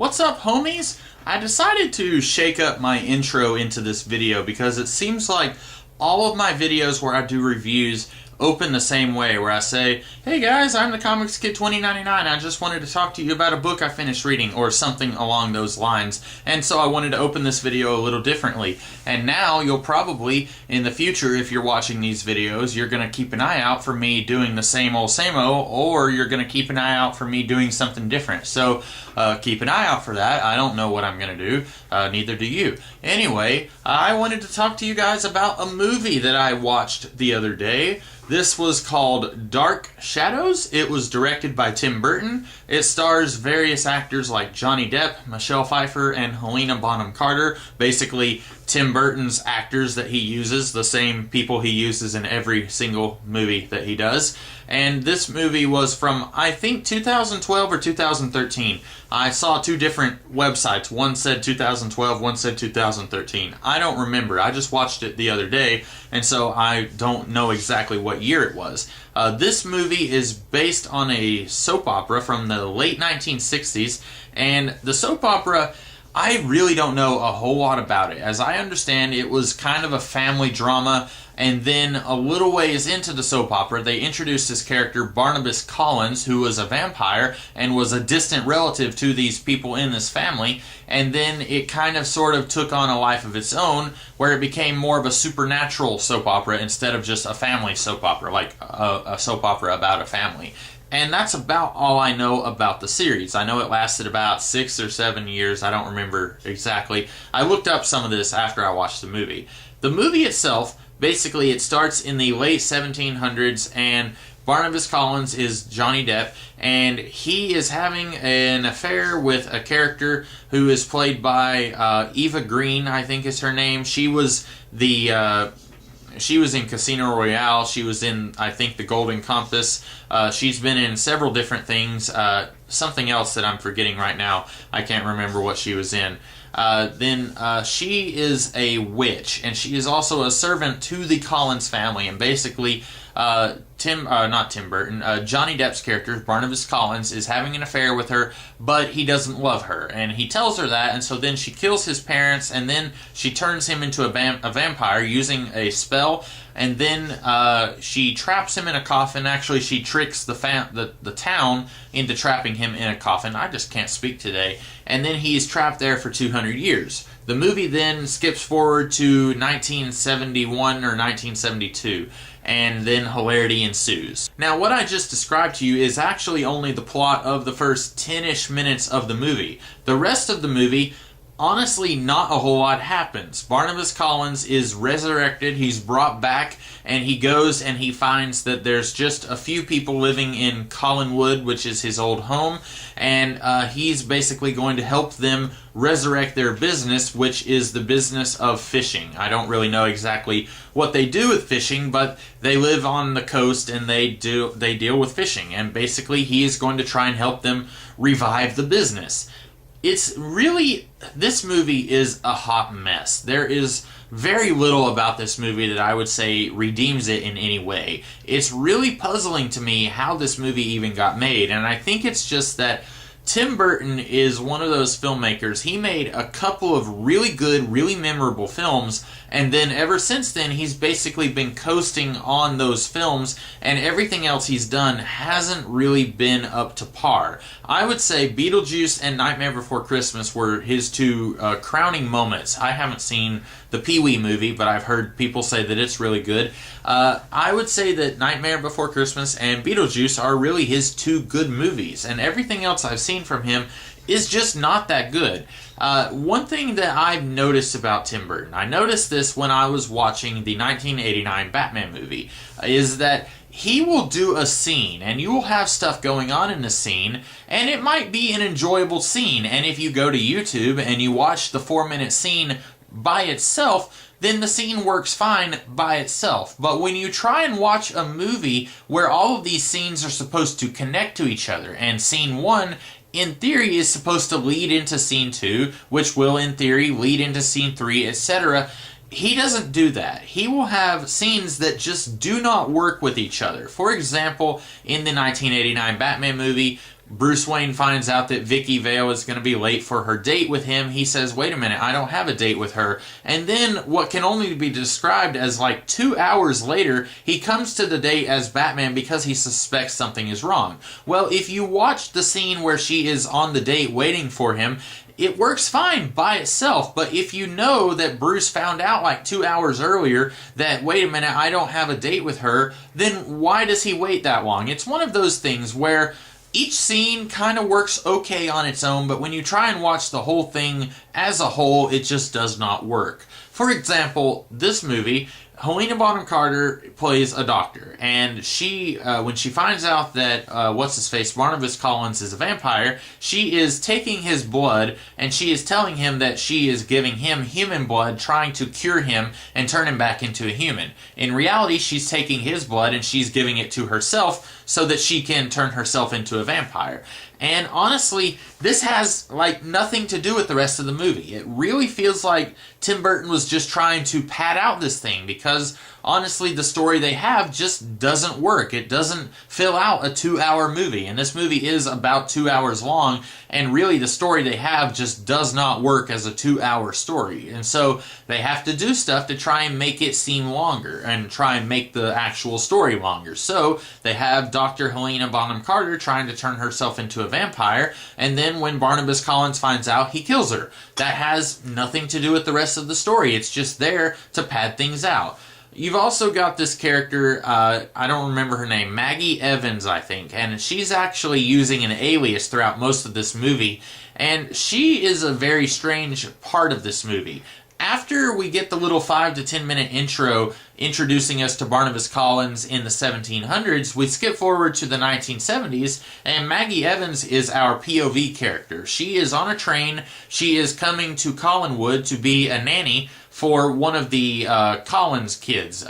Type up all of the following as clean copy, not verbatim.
What's up, homies? I decided to shake up my intro into this video because it seems like all of my videos where I do reviews open the same way, where I say, hey guys, I'm the Comics Kid 2099, I just wanted to talk to you about a book I finished reading, or something along those lines. And so I wanted to open this video a little differently. And now you'll probably, in the future, if you're watching these videos, you're going to keep an eye out for me doing the same old, or you're going to keep an eye out for me doing something different. So keep an eye out for that. I don't know what I'm going to do. Neither do you. Anyway, I wanted to talk to you guys about a movie that I watched the other day. This was called Dark Shadows. It was directed by Tim Burton. It stars various actors like Johnny Depp, Michelle Pfeiffer, and Helena Bonham Carter. Basically, Tim Burton's actors that he uses, the same people he uses in every single movie that he does. And this movie was from, I think, 2012 or 2013. I saw two different websites. One said 2012, one said 2013. I don't remember. I just watched it the other day, and so I don't know exactly what year it was. This movie is based on a soap opera from the late 1960s, and the soap opera, I really don't know a whole lot about it. As I understand, it was kind of a family drama, and then a little ways into the soap opera, they introduced this character, Barnabas Collins, who was a vampire and was a distant relative to these people in this family, and then it kind of sort of took on a life of its own, where it became more of a supernatural soap opera instead of just a family soap opera, like a soap opera about a family. And that's about all I know about the series. I know it lasted about 6 or 7 years. I don't remember exactly. I looked up some of this after I watched the movie. The movie itself, basically, it starts in the late 1700s, and Barnabas Collins is Johnny Depp, and he is having an affair with a character who is played by Eva Green, I think is her name. She was She was in Casino Royale. She was in, I think, The Golden Compass. She's been in several different things. Something else that I'm forgetting right now. I can't remember what she was in. Then she is a witch, and she is also a servant to the Collins family. And basically, not Tim Burton, Johnny Depp's character, Barnabas Collins, is having an affair with her, but he doesn't love her. And he tells her that, and so then she kills his parents, and then she turns him into a vampire using a spell, and then she traps him in a coffin. Actually, she tricks the town into trapping him in a coffin. I just can't speak today. And then he's trapped there for 200 years. The movie then skips forward to 1971 or 1972, and then hilarity ensues. Now, what I just described to you is actually only the plot of the first 10-ish minutes of the movie. The rest of the movie, honestly, not a whole lot happens. Barnabas Collins is resurrected, he's brought back, and he goes and he finds that there's just a few people living in Collinwood, which is his old home, and he's basically going to help them resurrect their business, which is the business of fishing. I don't really know exactly what they do with fishing, but they live on the coast and they deal with fishing, and basically he is going to try and help them revive the business. It's really, this movie is a hot mess. There is very little about this movie that I would say redeems it in any way. It's really puzzling to me how this movie even got made, and I think it's just that Tim Burton is one of those filmmakers. He made a couple of really good, really memorable films, and then ever since then, he's basically been coasting on those films, and everything else he's done hasn't really been up to par. I would say Beetlejuice and Nightmare Before Christmas were his two crowning moments. I haven't seen the Pee-wee movie, but I've heard people say that it's really good. I would say that Nightmare Before Christmas and Beetlejuice are really his two good movies, and everything else I've seen from him is just not that good. One thing that I've noticed about Tim Burton, I noticed this when I was watching the 1989 Batman movie, is that he will do a scene, and you will have stuff going on in the scene, and it might be an enjoyable scene, and if you go to YouTube and you watch the 4-minute scene by itself, then the scene works fine by itself. But when you try and watch a movie where all of these scenes are supposed to connect to each other, and scene 1 in theory is supposed to lead into scene 2, which will in theory lead into scene 3, etc., he doesn't do that. He will have scenes that just do not work with each other. For example, in the 1989 Batman movie, Bruce Wayne finds out that Vicky Vale is going to be late for her date with him, he says, wait a minute, I don't have a date with her. And then what can only be described as like 2 hours later, he comes to the date as Batman because he suspects something is wrong. Well, if you watch the scene where she is on the date waiting for him, it works fine by itself, but if you know that Bruce found out like 2 hours earlier that, wait a minute, I don't have a date with her, then why does he wait that long? It's one of those things where each scene kind of works okay on its own, but when you try and watch the whole thing as a whole, it just does not work. For example, this movie, Helena Bonham Carter plays a doctor, and she, when she finds out that, what's-his-face, Barnabas Collins is a vampire, she is taking his blood, and she is telling him that she is giving him human blood, trying to cure him and turn him back into a human. In reality, she's taking his blood and she's giving it to herself so that she can turn herself into a vampire. And honestly, this has like nothing to do with the rest of the movie. It really feels like Tim Burton was just trying to pad out this thing because honestly, the story they have just doesn't work. It doesn't fill out a 2-hour movie, and this movie is about 2 hours long, and really the story they have just does not work as a 2-hour story. And so they have to do stuff to try and make it seem longer and try and make the actual story longer. So they have Dr. Helena Bonham Carter trying to turn herself into a vampire, and then when Barnabas Collins finds out, he kills her. That has nothing to do with the rest of the story. It's just there to pad things out. You've also got this character, I don't remember her name, Maggie Evans, I think, and she's actually using an alias throughout most of this movie, and she is a very strange part of this movie. After we get the little 5 to 10 minute intro introducing us to Barnabas Collins in the 1700s, we skip forward to the 1970s, and Maggie Evans is our POV character. She is on a train. She is coming to Collinwood to be a nanny for one of the Collins kids,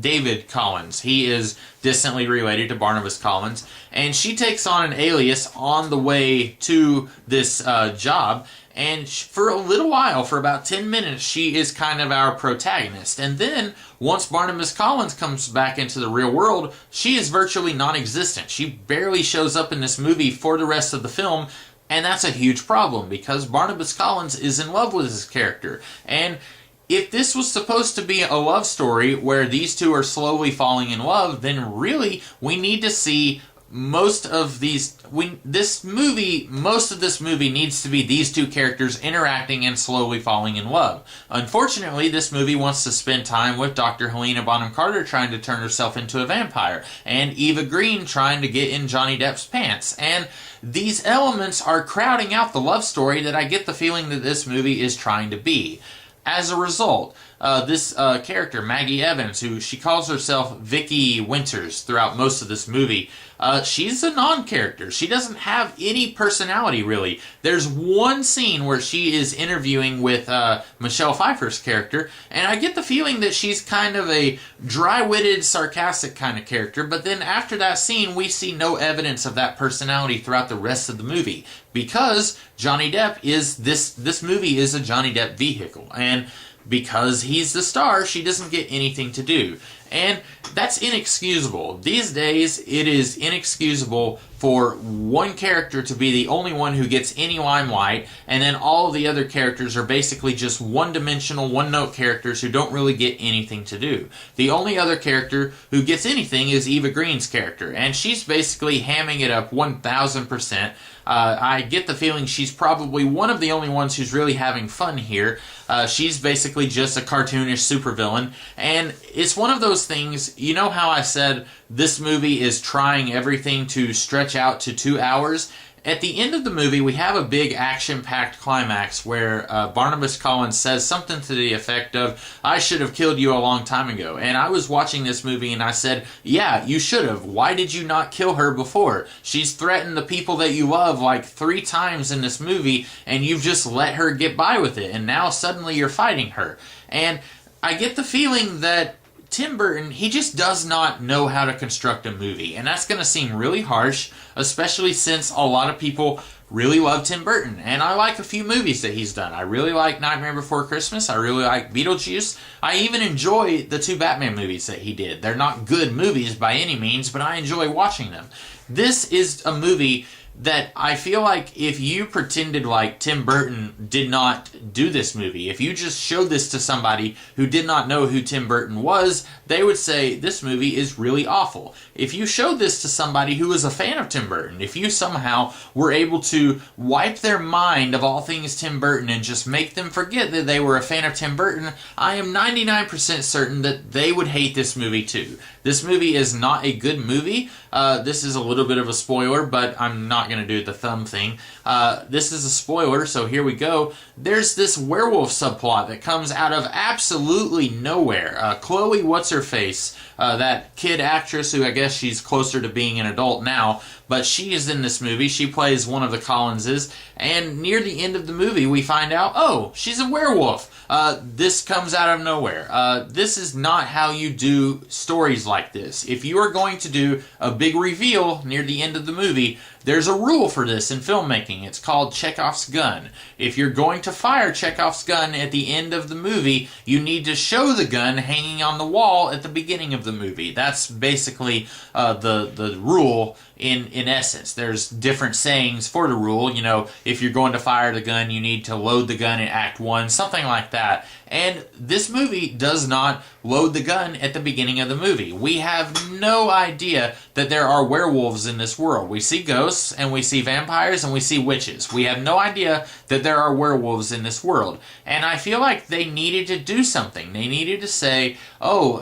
David Collins. He is distantly related to Barnabas Collins, and she takes on an alias on the way to this job. And for a little while, for about 10 minutes, she is kind of our protagonist. And then, once Barnabas Collins comes back into the real world, she is virtually non-existent. She barely shows up in this movie for the rest of the film, and that's a huge problem, because Barnabas Collins is in love with his character. And if this was supposed to be a love story where these two are slowly falling in love, then really, we need to see most of this movie needs to be these two characters interacting and slowly falling in love. Unfortunately, this movie wants to spend time with Dr. Helena Bonham Carter trying to turn herself into a vampire, and Eva Green trying to get in Johnny Depp's pants. And these elements are crowding out the love story that I get the feeling that this movie is trying to be. As a result, this character, Maggie Evans, who she calls herself Vicky Winters throughout most of this movie, she's a non-character. She doesn't have any personality, really. There's one scene where she is interviewing with Michelle Pfeiffer's character, and I get the feeling that she's kind of a dry-witted, sarcastic kind of character, but then after that scene, we see no evidence of that personality throughout the rest of the movie, because Johnny Depp is, this movie is a Johnny Depp vehicle, and because he's the star, she doesn't get anything to do. And that's inexcusable. These days, it is inexcusable for one character to be the only one who gets any limelight, and then all of the other characters are basically just one-dimensional, one-note characters who don't really get anything to do. The only other character who gets anything is Eva Green's character, and she's basically hamming it up 1,000%. I get the feeling she's probably one of the only ones who's really having fun here. She's basically just a cartoonish supervillain, and it's one of those things, you know how I said this movie is trying everything to stretch out to 2 hours? At the end of the movie, we have a big action-packed climax where Barnabas Collins says something to the effect of, "I should have killed you a long time ago." And I was watching this movie and I said, yeah, you should have. Why did you not kill her before? She's threatened the people that you love like 3 times in this movie, and you've just let her get by with it, and now suddenly you're fighting her. And I get the feeling that Tim Burton, he just does not know how to construct a movie, and that's going to seem really harsh, especially since a lot of people really love Tim Burton, and I like a few movies that he's done. I really like Nightmare Before Christmas, I really like Beetlejuice, I even enjoy the 2 Batman movies that he did. They're not good movies by any means, but I enjoy watching them. This is a movie that I feel like if you pretended like Tim Burton did not do this movie, if you just showed this to somebody who did not know who Tim Burton was, they would say this movie is really awful. If you showed this to somebody who was a fan of Tim Burton, if you somehow were able to wipe their mind of all things Tim Burton and just make them forget that they were a fan of Tim Burton, I am 99% certain that they would hate this movie too. This movie is not a good movie. This is a little bit of a spoiler, but I'm not going to do the thumb thing. This is a spoiler, so here we go. There's this werewolf subplot that comes out of absolutely nowhere. Chloe What's-Her-Face, that kid actress who I guess she's closer to being an adult now, but she is in this movie. She plays one of the Collinses, and near the end of the movie we find out, oh, she's a werewolf. This comes out of nowhere. This is not how you do stories like this. If you are going to do a big reveal near the end of the movie, there's a rule for this in filmmaking. It's called Chekhov's gun. If you're going to fire Chekhov's gun at the end of the movie, you need to show the gun hanging on the wall at the beginning of the movie. That's basically the rule in essence. There's different sayings for the rule. You know, if you're going to fire the gun, you need to load the gun in Act 1, something like that. And this movie does not load the gun at the beginning of the movie. We have no idea that there are werewolves in this world. We see ghosts, and we see vampires, and we see witches. We have no idea that there are werewolves in this world. And I feel like they needed to do something. They needed to say, oh,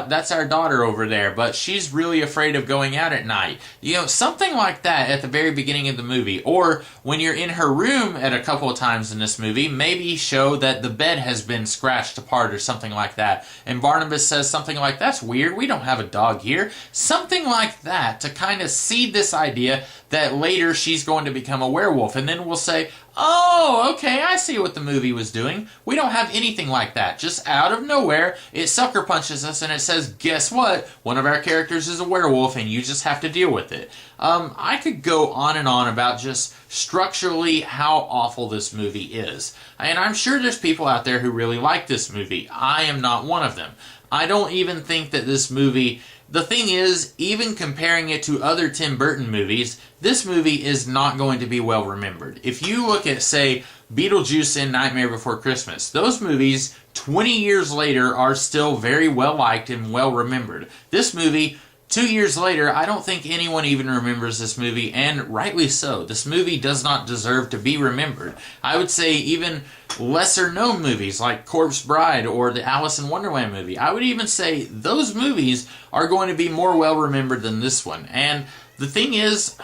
that's our daughter over there, but she's really afraid of going out at night. You know, something like that at the very beginning of the movie. Or when you're in her room at a couple of times in this movie, maybe show that the bed has been scratched apart or something like that. And Barnabas says something like, that's weird, we don't have a dog here. Something like that to kind of seed this idea that later she's going to become a werewolf. And then we'll say, oh, okay, I see what the movie was doing. We don't have anything like that. Just out of nowhere, it sucker punches us and it says, guess what? One of our characters is a werewolf and you just have to deal with it. I could go on and on about just structurally how awful this movie is. And I'm sure there's people out there who really like this movie. I am not one of them. I don't even think that this movie... The thing is, even comparing it to other Tim Burton movies, this movie is not going to be well remembered. If you look at, say, Beetlejuice and Nightmare Before Christmas, those movies, 20 years later, are still very well liked and well remembered. This movie, 2 years later, I don't think anyone even remembers this movie, and rightly so. This movie does not deserve to be remembered. I would say even lesser-known movies like Corpse Bride or the Alice in Wonderland movie, I would even say those movies are going to be more well-remembered than this one. And the thing is,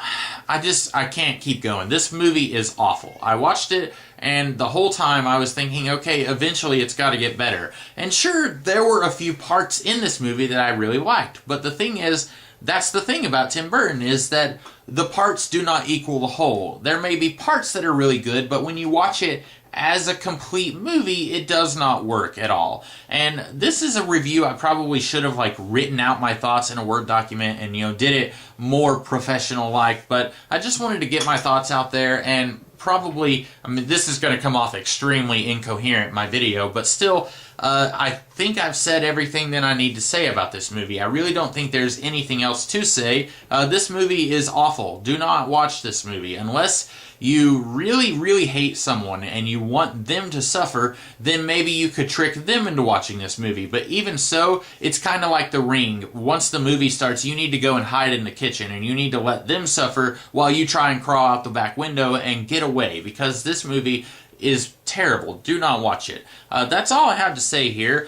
I can't keep going. This movie is awful. I watched it, and the whole time I was thinking, okay, eventually it's got to get better. And sure, there were a few parts in this movie that I really liked. But the thing is, that's the thing about Tim Burton, is that the parts do not equal the whole. There may be parts that are really good, but when you watch it as a complete movie, it does not work at all. And this is a review I probably should have written out my thoughts in a Word document and did it more professional but I just wanted to get my thoughts out there. And probably, this is going to come off extremely incoherent, my video, but still, I think I've said everything that I need to say about this movie. I really don't think there's anything else to say. This movie is awful. Do not watch this movie. Unless you really, really hate someone and you want them to suffer, then maybe you could trick them into watching this movie. But even so, it's kind of like The Ring. Once the movie starts, you need to go and hide in the kitchen, and you need to let them suffer while you try and crawl out the back window and get away, because this movie is terrible. Do not watch it. That's all I have to say here.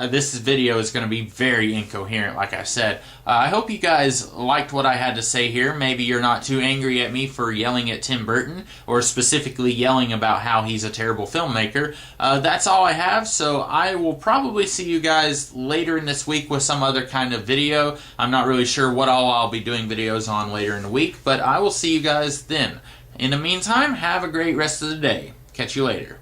This video is going to be very incoherent, like I said. I hope you guys liked what I had to say here. Maybe you're not too angry at me for yelling at Tim Burton, or specifically yelling about how he's a terrible filmmaker. That's all I have, so I will probably see you guys later in this week with some other kind of video. I'm not really sure what all I'll be doing videos on later in the week, but I will see you guys then. In the meantime, have a great rest of the day. Catch you later.